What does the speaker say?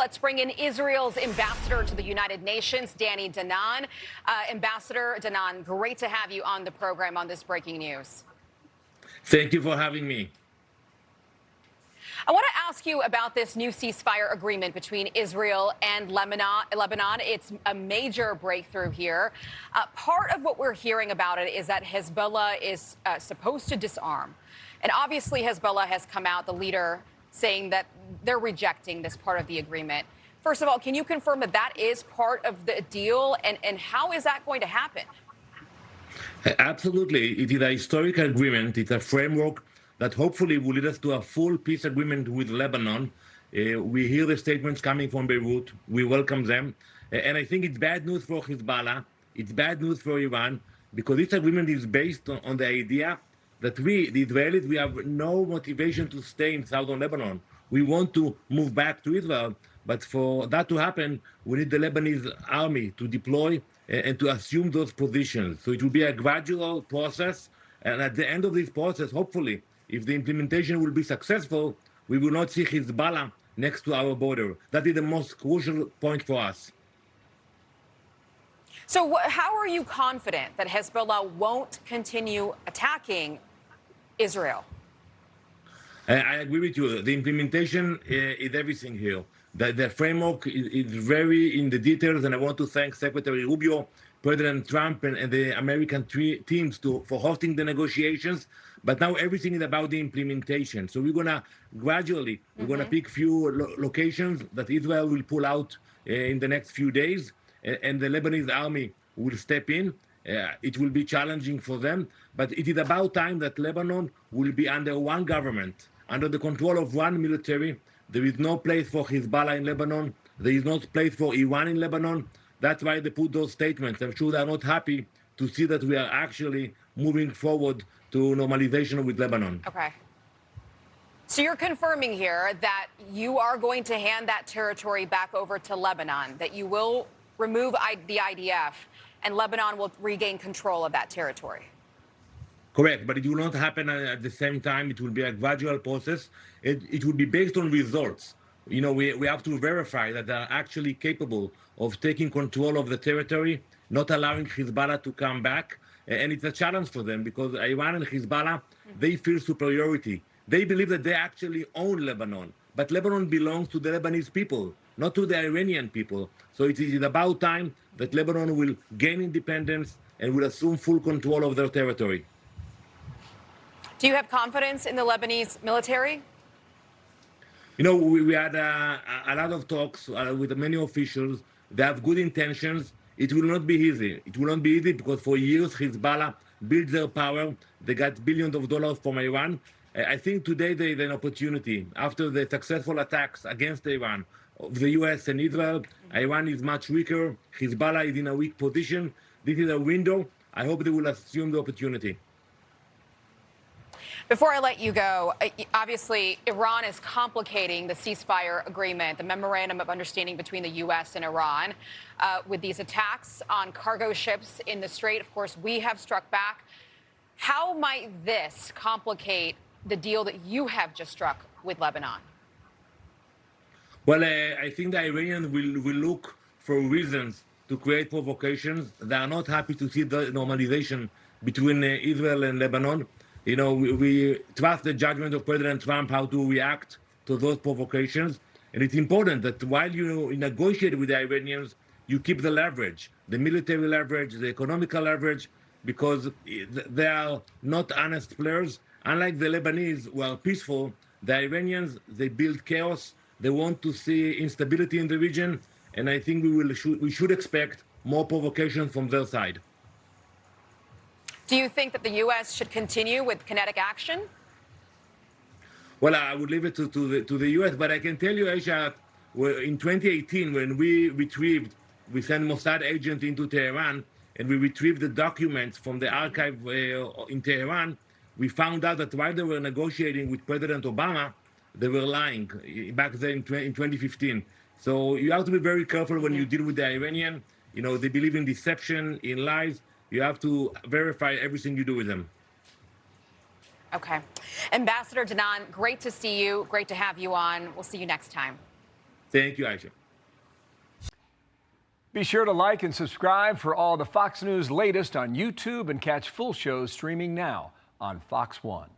Let's bring in Israel's ambassador to the United Nations, Danon. Ambassador Danon, great to have you on the program on this breaking news. Thank you for having me. I want to ask you about this new ceasefire agreement between Israel and Lebanon. It's a major breakthrough here. Part of what we're hearing about it is that Hezbollah is supposed to disarm. And obviously, Hezbollah has come out, the leader, saying that they're rejecting this part of the agreement. First of all, can you confirm that that is part of the deal? And how is that going to happen? Absolutely. It is a historical agreement. It's a framework that hopefully will lead us to a full peace agreement with Lebanon. We hear the statements coming from Beirut. We welcome them. And I think it's bad news for Hezbollah. It's bad news for Iran, because this agreement is based on the idea that we, the Israelis, we have no motivation to stay in southern Lebanon. We want to move back to Israel, but for that to happen, we need the Lebanese army to deploy and to assume those positions. So it will be a gradual process, and at the end of this process, hopefully, if the implementation will be successful, we will not see Hezbollah next to our border. That is the most crucial point for us. So how are you confident that Hezbollah won't continue attacking Israel? I agree with you. The implementation is everything here. The framework is very in the details, and I want to thank Secretary Rubio, President Trump, and the American teams for hosting the negotiations. But now everything is about the implementation. So we're gonna gradually, we're gonna pick few locations that Israel will pull out in the next few days, and the Lebanese army will step in. It will be challenging for them, but it is about time that Lebanon will be under one government, under the control of one military. There is no place for Hezbollah in Lebanon. There is no place for Iran in Lebanon. That's why they put those statements. I'm sure they're not happy to see that we are actually moving forward to normalization with Lebanon. Okay. So you're confirming here that you are going to hand that territory back over to Lebanon, that you will remove the IDF, and Lebanon will regain control of that territory. Correct, but it will not happen at the same time. It will be a gradual process. It will be based on results. You know, we have to verify that they're actually capable of taking control of the territory, not allowing Hezbollah to come back. And it's a challenge for them, because Iran and Hezbollah, they feel superiority. They believe that they actually own Lebanon, but Lebanon belongs to the Lebanese people, not to the Iranian people. So it is about time that Lebanon will gain independence and will assume full control of their territory. Do you have confidence in the Lebanese military? You know, we had a lot of talks with many officials. They have good intentions. It will not be easy. It will not be easy because for years Hezbollah built their power. They got billions of dollars from Iran. I think today there is an opportunity. After the successful attacks against Iran of the US and Israel, Iran is much weaker. Hezbollah is in a weak position. This is a window. I hope they will assume the opportunity. Before I let you go, obviously, Iran is complicating the ceasefire agreement, the memorandum of understanding between the U.S. and Iran, with these attacks on cargo ships in the Strait. Of course, we have struck back. How might this complicate the deal that you have just struck with Lebanon? Well, I think the Iranians will look for reasons to create provocations. They are not happy to see the normalization between Israel and Lebanon. You know, we trust the judgment of President Trump how to react to those provocations. And it's important that while you negotiate with the Iranians, you keep the leverage, the military leverage, the economical leverage, because they are not honest players. Unlike the Lebanese, who are peaceful, the Iranians, they build chaos. They want to see instability in the region. And I think we should expect more provocation from their side. Do you think that the U.S. should continue with kinetic action? Well, I would leave it to the U.S., but I can tell you, Aisha, in 2018, when we sent Mossad agent into Tehran, and we retrieved the documents from the archive in Tehran, we found out that while they were negotiating with President Obama, they were lying back then in 2015. So you have to be very careful when you deal with the Iranian. You know, they believe in deception, in lies. You have to verify everything you do with them. Okay. Ambassador Danon, great to see you. Great to have you on. We'll see you next time. Thank you, Aisha. Be sure to like and subscribe for all the Fox News latest on YouTube and catch full shows streaming now on Fox One.